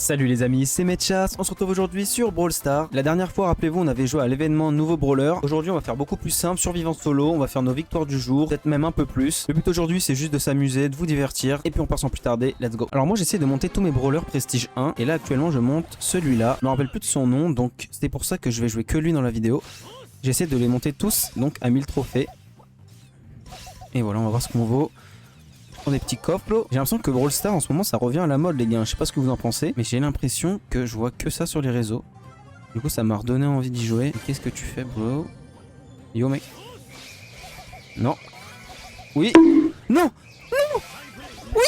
Salut les amis, c'est Metchas, on se retrouve aujourd'hui sur Brawl Stars. La dernière fois, rappelez-vous, on avait joué à l'événement Nouveau Brawler. Aujourd'hui, on va faire beaucoup plus simple, survivant solo, on va faire nos victoires du jour, peut-être même un peu plus. Le but aujourd'hui, c'est juste de s'amuser, de vous divertir, et puis on part sans plus tarder, let's go. Alors moi, j'essaie de monter tous mes brawlers Prestige 1, et là actuellement, je monte celui-là. Je me rappelle plus de son nom, donc c'est pour ça que je vais jouer que lui dans la vidéo. J'essaie de les monter tous, donc à 1000 trophées. Et voilà, on va voir ce qu'on vaut. Des petits coffres là. J'ai l'impression que Brawl Stars en ce moment ça revient à la mode les gars, je sais pas ce que vous en pensez, mais j'ai l'impression que je vois que ça sur les réseaux. Du coup ça m'a redonné envie d'y jouer. Qu'est-ce que tu fais bro? Yo mec. Non. Oui. Non. Non. Oui.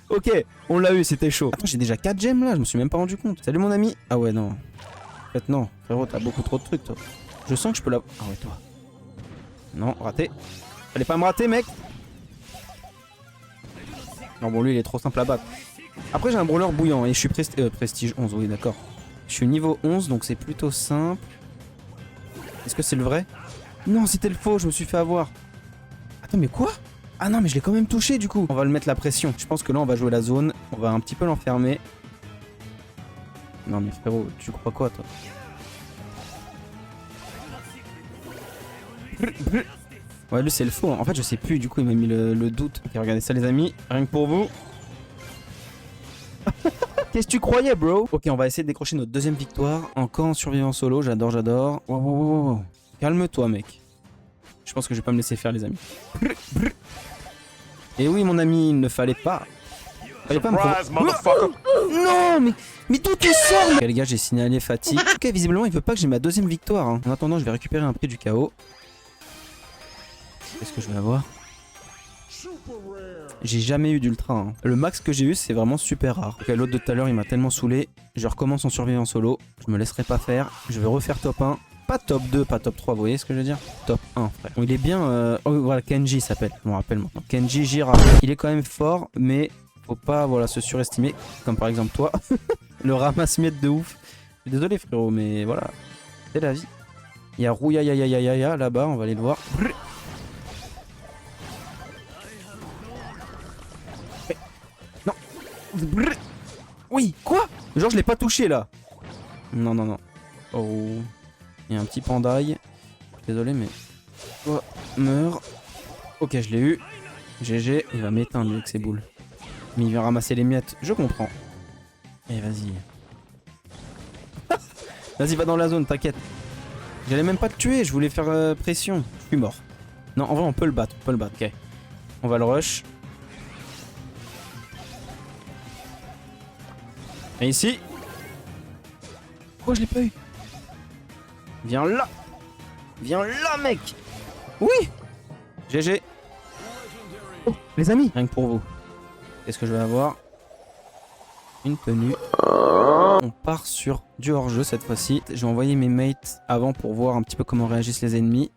Ok, on l'a eu, c'était chaud. Attends, j'ai déjà 4 gemmes là, je me suis même pas rendu compte. Salut mon ami. Ah ouais non. En fait non, frérot t'as beaucoup trop de trucs toi. Je sens que je peux la... Ah ouais toi. Non, raté. Fallait pas me rater mec. Non bon lui il est trop simple à battre. Après j'ai un brawler bouillant et je suis prestige 11, oui d'accord. Je suis niveau 11 donc c'est plutôt simple. Est-ce que c'est le vrai? Non c'était le faux, je me suis fait avoir. Attends mais quoi? Ah non mais je l'ai quand même touché du coup. On va le mettre la pression. Je pense que là on va jouer la zone. On va un petit peu l'enfermer. Non mais frérot tu crois quoi toi? Ouais lui c'est le faux, en fait je sais plus, du coup il m'a mis le doute. Ok regardez ça les amis, rien que pour vous. Qu'est-ce que tu croyais bro? Ok on va essayer de décrocher notre deuxième victoire. Encore en survivant solo, j'adore j'adore. Wow, wow, wow, wow. Calme-toi mec. Je pense que je vais pas me laisser faire les amis. Et oui mon ami, il ne fallait pas. Fallait pas me non mais d'où tu sors? Ok les gars j'ai signalé fatigue. Ok visiblement il veut pas que j'ai ma deuxième victoire hein. En attendant je vais récupérer un prix du chaos. Qu'est-ce que je vais avoir? J'ai jamais eu d'ultra hein. Le max que j'ai eu c'est vraiment super rare. Ok l'autre de tout à l'heure il m'a tellement saoulé. Je recommence en survivant solo. Je me laisserai pas faire. Je vais refaire top 1. Pas top 2, pas top 3, vous voyez ce que je veux dire? Top 1 frère. Bon, il est bien oh voilà Kenji s'appelle. Je me rappelle maintenant. Kenji Jira. Il est quand même fort mais faut pas voilà se surestimer. Comme par exemple toi. Le ramasse-miettes de ouf. Je suis désolé frérot mais voilà. C'est la vie. Il y a Rouya là-bas, on va aller le voir. Oui, quoi? Genre je l'ai pas touché là. Non, non, non. Oh. Il y a un petit pandaille. Désolé mais... Oh, meurs. Ok, je l'ai eu. GG, il va m'éteindre avec ses boules. Mais il vient ramasser les miettes, je comprends. Et vas-y. Vas-y, va dans la zone, t'inquiète. J'allais même pas te tuer, je voulais faire pression. Je suis mort. Non, en vrai on peut le battre, ok. On va le rush. Et ici. Pourquoi je l'ai pas eu? Viens là. Viens là mec. Oui. GG. Oh, les amis. Rien que pour vous. Qu'est-ce que je vais avoir? Une tenue. On part sur du hors-jeu cette fois-ci. Je vais envoyer mes mates avant pour voir un petit peu comment réagissent les ennemis.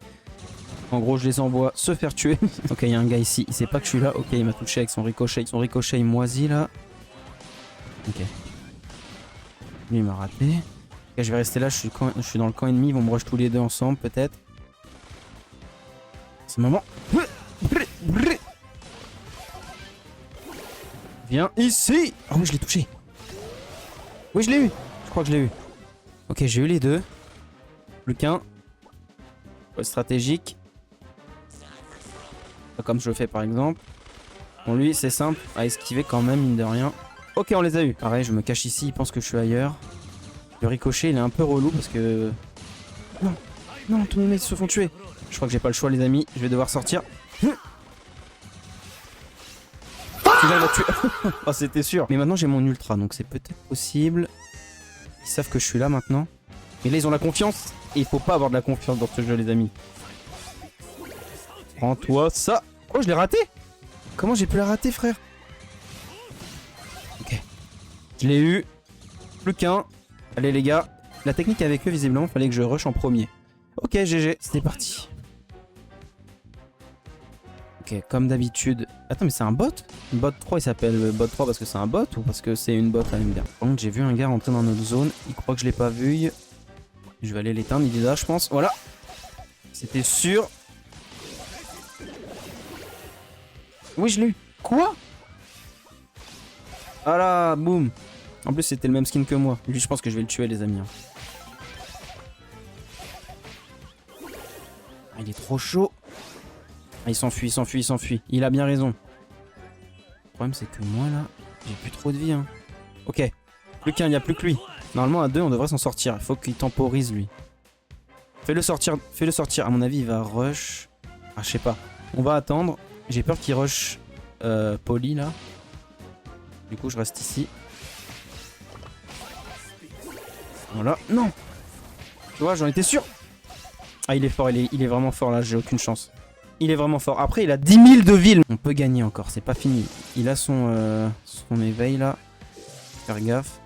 En gros je les envoie se faire tuer. Ok il y a un gars ici. Il sait pas que je suis là. Ok il m'a touché avec son ricochet. Son ricochet moisi là. Ok. Lui il m'a raté. Ok, je vais rester là, je suis dans le camp ennemi, ils vont me rush tous les deux ensemble peut-être. C'est le moment. Viens ici. Ah oui je l'ai touché. Oui je l'ai eu. Je crois que je l'ai eu. Ok j'ai eu les deux. Plus qu'un. Stratégique. Pas comme je le fais par exemple. Bon lui c'est simple à esquiver quand même mine de rien. Ok on les a eu. Pareil je me cache ici, il pense que je suis ailleurs. Le ricochet il est un peu relou parce que... Non, non, tous mes mates se font tuer. Je crois que j'ai pas le choix les amis, je vais devoir sortir. Celui-là va tuer. Oh c'était sûr. Mais maintenant j'ai mon ultra donc c'est peut-être possible. Ils savent que je suis là maintenant. Et là ils ont la confiance. Et il faut pas avoir de la confiance dans ce jeu les amis. Prends-toi ça. Oh je l'ai raté. Comment j'ai pu la rater frère? Ok. Je l'ai eu. Plus qu'un. Allez les gars, la technique avec eux visiblement il fallait que je rush en premier. Ok GG, c'était parti. Ok comme d'habitude. Attends mais c'est un bot? Bot 3 il s'appelle bot 3 parce que c'est un bot ou parce que c'est une bot à MB? Par contre j'ai vu un gars rentrer dans notre zone, il croit que je l'ai pas vu. Je vais aller l'éteindre, il est là je pense, voilà. C'était sûr. Oui je l'ai eu. Quoi? Ah là, boum. En plus, c'était le même skin que moi. Lui, je pense que je vais le tuer, les amis. Ah, il est trop chaud. Ah, il s'enfuit, il s'enfuit, il s'enfuit. Il a bien raison. Le problème, c'est que moi, là, j'ai plus trop de vie. Hein. Ok. Plus qu'un, il n'y a plus que lui. Normalement, à deux, on devrait s'en sortir. Il faut qu'il temporise, lui. Fais-le sortir. Fais-le sortir. À mon avis, il va rush. Ah, je sais pas. On va attendre. J'ai peur qu'il rush Poli, là. Du coup, je reste ici. Voilà. Non. Tu vois, j'en étais sûr. Ah, il est fort. Il est vraiment fort, là. J'ai aucune chance. Il est vraiment fort. Après, il a 10 000 de ville. On peut gagner encore. C'est pas fini. Il a son éveil, là. Faire gaffe.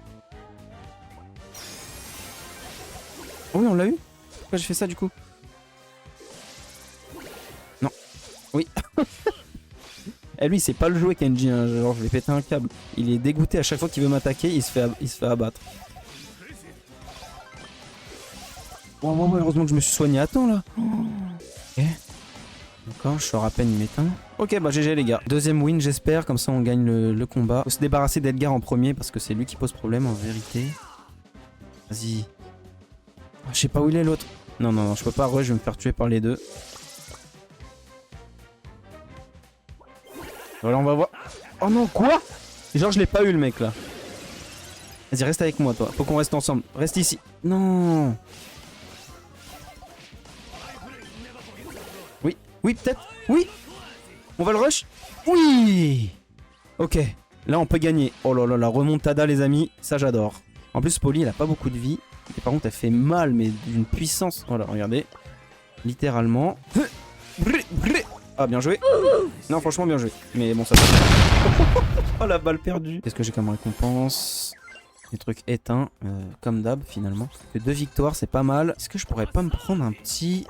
Oh oui, on l'a eu. Pourquoi j'ai fait ça, du coup? Non. Oui. Eh lui, c'est pas le jouer Kenji, hein. Genre je vais péter un câble. Il est dégoûté à chaque fois qu'il veut m'attaquer, il se fait abattre. Oh, heureusement que je me suis soigné à temps là. Ok. D'accord, je sors à peine, il m'éteint. Ok, bah GG les gars. Deuxième win, j'espère, comme ça on gagne le combat. Faut se débarrasser d'Edgar en premier parce que c'est lui qui pose problème en vérité. Vas-y. Oh, je sais pas où il est l'autre. Non, non, non, je peux pas rush, je vais me faire tuer par les deux. Voilà, on va voir. Oh non, quoi? Genre, je l'ai pas eu le mec là. Vas-y, reste avec moi, toi. Faut qu'on reste ensemble. Reste ici. Non. Oui, oui, peut-être. Oui. On va le rush. Oui. Ok. Là, on peut gagner. Oh là là, la remontada, les amis. Ça, j'adore. En plus, Poli, elle a pas beaucoup de vie. Et par contre, elle fait mal, mais d'une puissance. Voilà, regardez. Littéralement. Ah, bien joué. Non, franchement, bien joué. Mais bon, ça va. Oh, la balle perdue. Qu'est-ce que j'ai comme récompense? Des trucs éteints, comme d'hab, finalement. Que 2 victoires, c'est pas mal. Est-ce que je pourrais pas me prendre un petit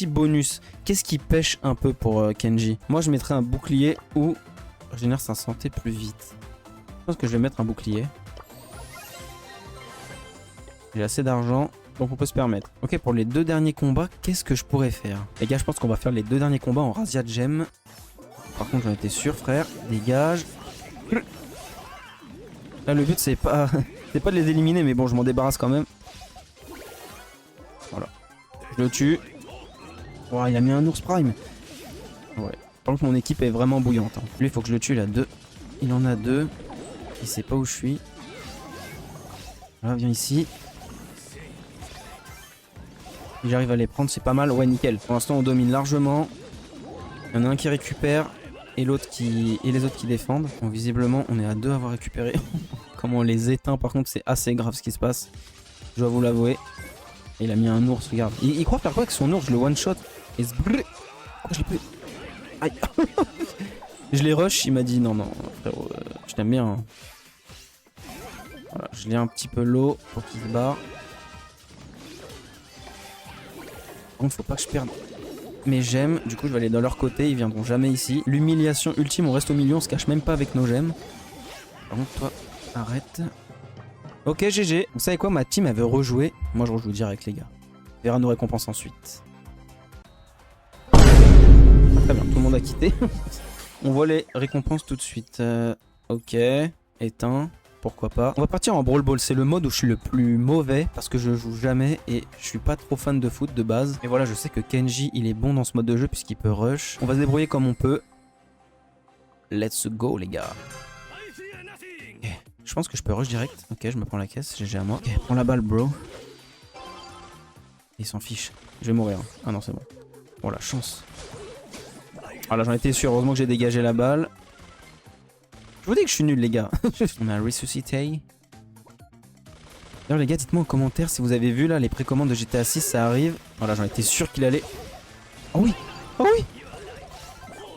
bonus? Qu'est-ce qui pêche un peu pour Kenji? Moi, je mettrais un bouclier ou régénère sa santé plus vite. Je pense que je vais mettre un bouclier. J'ai assez d'argent. Donc on peut se permettre. Ok, pour les 2 derniers combats, qu'est-ce que je pourrais faire? Les gars, je pense qu'on va faire les 2 derniers combats en Razzia Gem. Par contre, j'en étais sûr, frère. Dégage. Là, le but, c'est pas c'est pas de les éliminer, mais bon, je m'en débarrasse quand même. Voilà. Je le tue. Oh, il a mis un ours prime. Ouais. Par contre, mon équipe est vraiment bouillante. Hein. Lui, il faut que je le tue, il a 2. Il en a 2. Il sait pas où je suis. Voilà, viens ici. Si j'arrive à les prendre, c'est pas mal. Ouais, nickel. Pour l'instant, on domine largement. Il y en a un qui récupère et les autres qui défendent. Bon, visiblement, on est à 2 à avoir récupéré. Comment on les éteint, par contre, c'est assez grave ce qui se passe. Je dois vous l'avouer. Il a mis un ours, regarde. Il croit faire quoi avec son ours? Je le one shot. Et pourquoi je l'ai plus? Aïe. Je l'ai rush, il m'a dit non, non, frérot, je t'aime bien. Hein. Voilà, je l'ai un petit peu low pour qu'il se barre. Par contre, faut pas que je perde mes gemmes. Du coup, je vais aller dans leur côté. Ils viendront jamais ici. L'humiliation ultime, on reste au milieu. On se cache même pas avec nos gemmes. Par contre, toi, arrête. Ok, GG. Vous savez quoi? Ma team, elle veut rejouer. Moi, je rejoue direct, les gars. On verra nos récompenses ensuite. Très bien, tout le monde a quitté. On voit les récompenses tout de suite. Ok, éteint. Pourquoi pas. On va partir en Brawl Ball, c'est le mode où je suis le plus mauvais parce que je joue jamais et je suis pas trop fan de foot de base. Et voilà, je sais que Kenji, il est bon dans ce mode de jeu puisqu'il peut rush. On va se débrouiller comme on peut. Let's go les gars. Okay. Je pense que je peux rush direct. Ok, je me prends la caisse, GG à moi. Ok, prends la balle bro. Il s'en fiche. Je vais mourir. Ah non, c'est bon. Oh la chance. Ah là, j'en étais sûr, heureusement que j'ai dégagé la balle. Je vous dis que je suis nul les gars. On a ressuscité. D'ailleurs les gars, dites-moi en commentaire si vous avez vu là les précommandes de GTA 6, ça arrive. Voilà, j'en étais sûr qu'il allait. Oh oui. Oh oui.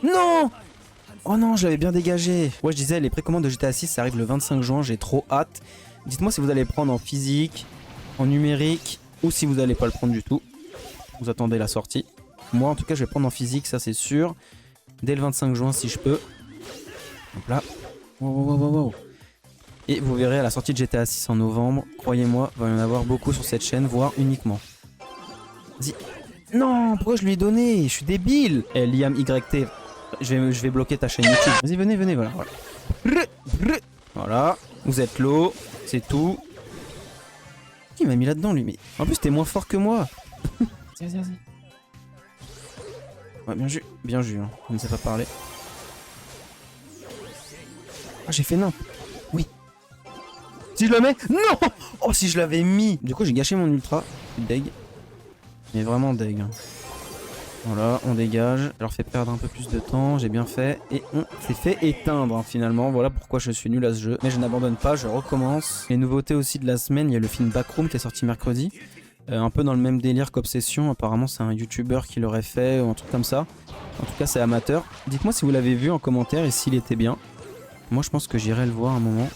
Non. Oh non, je l'avais bien dégagé. Ouais, je disais les précommandes de GTA 6, ça arrive le 25 juin, j'ai trop hâte. Dites-moi si vous allez prendre en physique, en numérique ou si vous allez pas le prendre du tout. Vous attendez la sortie. Moi en tout cas, je vais prendre en physique, ça c'est sûr. Dès le 25 juin si je peux. Donc là. Wow. Et vous verrez à la sortie de GTA 6 en novembre, croyez-moi, il va y en avoir beaucoup sur cette chaîne, voire uniquement. Vas-y. Non, pourquoi je lui ai donné? Je suis débile. Eh, Liam YT, je vais bloquer ta chaîne YouTube. Vas-y, venez, voilà. Voilà. Vous êtes low. C'est tout. Il m'a mis là-dedans, lui. Mais en plus, t'es moins fort que moi. Vas-y. Ouais, bien joué. Bien joué. Hein. On ne sait pas parler. Ah, j'ai fait nain. Oui. Si je le mets. Non. Oh, si je l'avais mis. Du coup, j'ai gâché mon ultra. Deg. Mais vraiment deg. Hein. Voilà, on dégage. Je leur fait perdre un peu plus de temps. J'ai bien fait. Et on s'est fait éteindre hein, finalement. Voilà pourquoi je suis nul à ce jeu. Mais je n'abandonne pas, je recommence. Les nouveautés aussi de la semaine, il y a le film Backroom qui est sorti mercredi. Un peu dans le même délire qu'Obsession. Apparemment, c'est un YouTuber qui l'aurait fait ou un truc comme ça. En tout cas, c'est amateur. Dites-moi si vous l'avez vu en commentaire et s'il était bien. Moi, je pense que j'irai le voir un moment.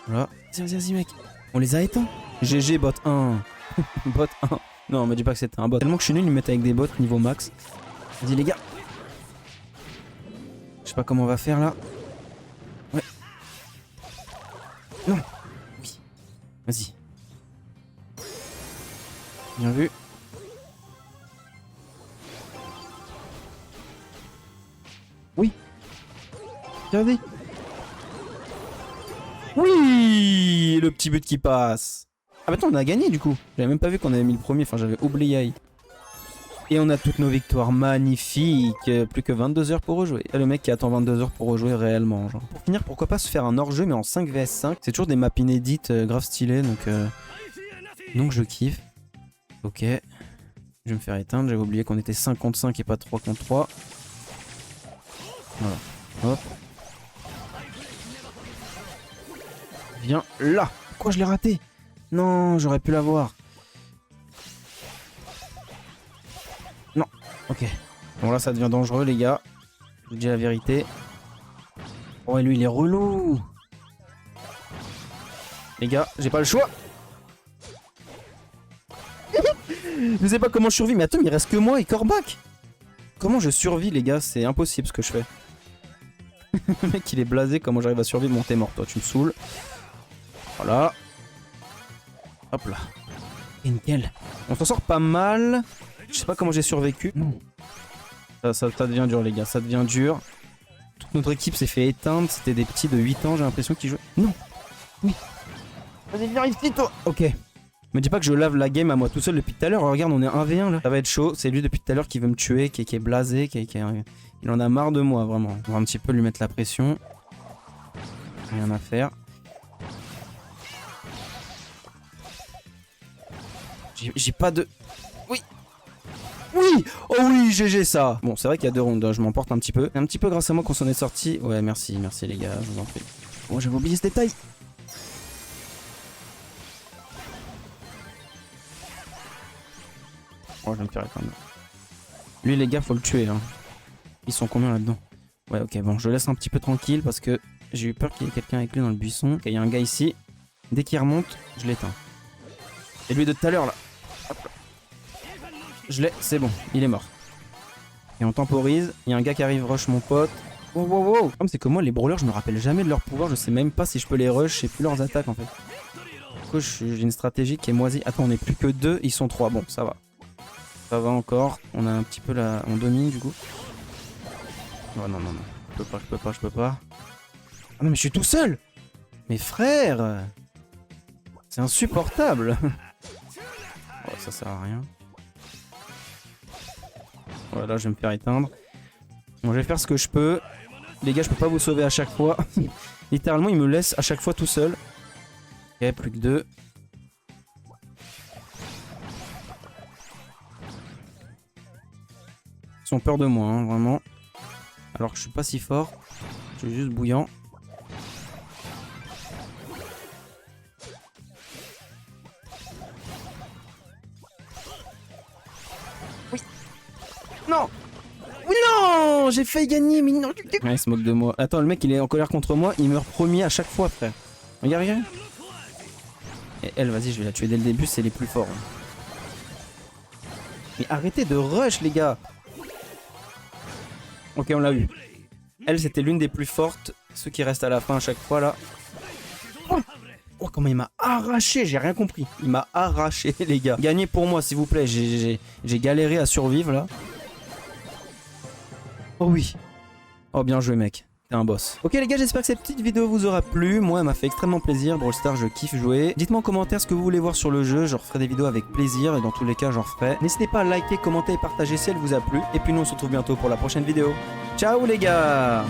Voilà. Vas-y, mec. On les a éteints. GG, bot 1. Bot 1. Non, on me dit pas que c'était un bot. Tellement que je suis nul, ils me mettent avec des bots niveau max. Vas-y, les gars. Je sais pas comment on va faire là. Ouais. Non. Oui. Vas-y. Bien vu. Oui. Regardez. Oui. Le petit but qui passe. Ah bah attends, on a gagné du coup. J'avais même pas vu qu'on avait mis le premier, enfin j'avais oublié. Et on a toutes nos victoires magnifiques. Plus que 22 heures pour rejouer. Et le mec qui attend 22 heures pour rejouer réellement. Genre. Pour finir, pourquoi pas se faire un hors-jeu mais en 5 vs 5. C'est toujours des maps inédites, grave stylées. Donc je kiffe. Ok. Je vais me faire éteindre. J'avais oublié qu'on était 5 contre 5 et pas 3 contre 3. Voilà. Hop. Viens là. Pourquoi je l'ai raté? Non, j'aurais pu l'avoir. Non, ok. Bon là ça devient dangereux les gars. Je vous dis la vérité. Oh et lui il est relou. Les gars, j'ai pas le choix. Je sais pas comment je survis, mais attends, il reste que moi et Corbac. Comment je survis les gars? C'est impossible ce que je fais. Le mec il est blasé, comment j'arrive à survivre? Bon t'es mort toi, tu me saoules. Voilà. Hop là. Et nickel. On s'en sort pas mal. Je sais pas comment j'ai survécu. Non. Ça devient dur les gars, ça devient dur. Toute notre équipe s'est fait éteindre. C'était des petits de 8 ans, j'ai l'impression qu'ils jouaient. Non. Oui. Vas-y viens ici toi. Ok. Me dis pas que je lave la game à moi tout seul depuis tout à l'heure. Regarde, on est 1v1 là. Ça va être chaud. C'est lui depuis tout à l'heure qui veut me tuer, qui est blasé, il en a marre de moi vraiment. On va un petit peu lui mettre la pression. Rien à faire. J'ai pas de... Oui. Oui. Oh oui, GG ça. Bon, c'est vrai qu'il y a 2 rounds, je m'emporte un petit peu. C'est un petit peu grâce à moi qu'on s'en est sorti. Ouais, merci les gars, je vous en prie. Bon, j'avais oublié ce détail. Oh, je vais me faire éteindre. Lui, les gars, faut le tuer. Hein. Ils sont combien là-dedans? Ouais, ok, bon, je le laisse un petit peu tranquille parce que j'ai eu peur qu'il y ait quelqu'un avec lui dans le buisson. Ok, il y a un gars ici. Dès qu'il remonte, je l'éteins. Et lui de tout à l'heure là. Hop là. Je l'ai, c'est bon, il est mort. Et on temporise. Il y a un gars qui arrive, rush mon pote. Wow, wow, wow. Le problème, c'est que moi, les brawlers, je me rappelle jamais de leur pouvoir. Je sais même pas si je peux les rush. Je sais plus leurs attaques en fait. Du coup, j'ai une stratégie qui est moisie. Attends, on est plus que 2, ils sont 3. Bon, ça va. Ça va encore. On a un petit peu la... On domine du coup. Oh non. Je peux pas. Ah non, mais je suis tout seul. Mais frère, c'est insupportable. Oh, ça sert à rien. Voilà, je vais me faire éteindre. Bon, je vais faire ce que je peux. Les gars, je peux pas vous sauver à chaque fois. Littéralement, ils me laissent à chaque fois tout seul. Ok, plus que 2. Ils ont peur de moi, hein, vraiment. Alors que je suis pas si fort. Je suis juste bouillant. Oui. Non. Oui, non. J'ai failli gagner, mais non. Ouais, il se moque de moi. Attends, le mec, il est en colère contre moi. Il meurt premier à chaque fois, frère. Regarde. Et elle, vas-y, je vais la tuer dès le début. C'est les plus forts. Mais arrêtez de rush, les gars. Ok, on l'a eu. Elle, c'était l'une des plus fortes. Ceux qui restent à la fin à chaque fois, là. Oh, comment il m'a arraché. J'ai rien compris. Il m'a arraché, les gars. Gagnez pour moi, s'il vous plaît. J'ai galéré à survivre, là. Oh oui. Oh, bien joué, mec. t'es un boss. Ok les gars, j'espère que cette petite vidéo vous aura plu. Moi, elle m'a fait extrêmement plaisir. Brawl Stars, je kiffe jouer. Dites-moi en commentaire ce que vous voulez voir sur le jeu. Je referai des vidéos avec plaisir et dans tous les cas, j'en referai. N'hésitez pas à liker, commenter et partager si elle vous a plu. Et puis nous, on se retrouve bientôt pour la prochaine vidéo. Ciao les gars!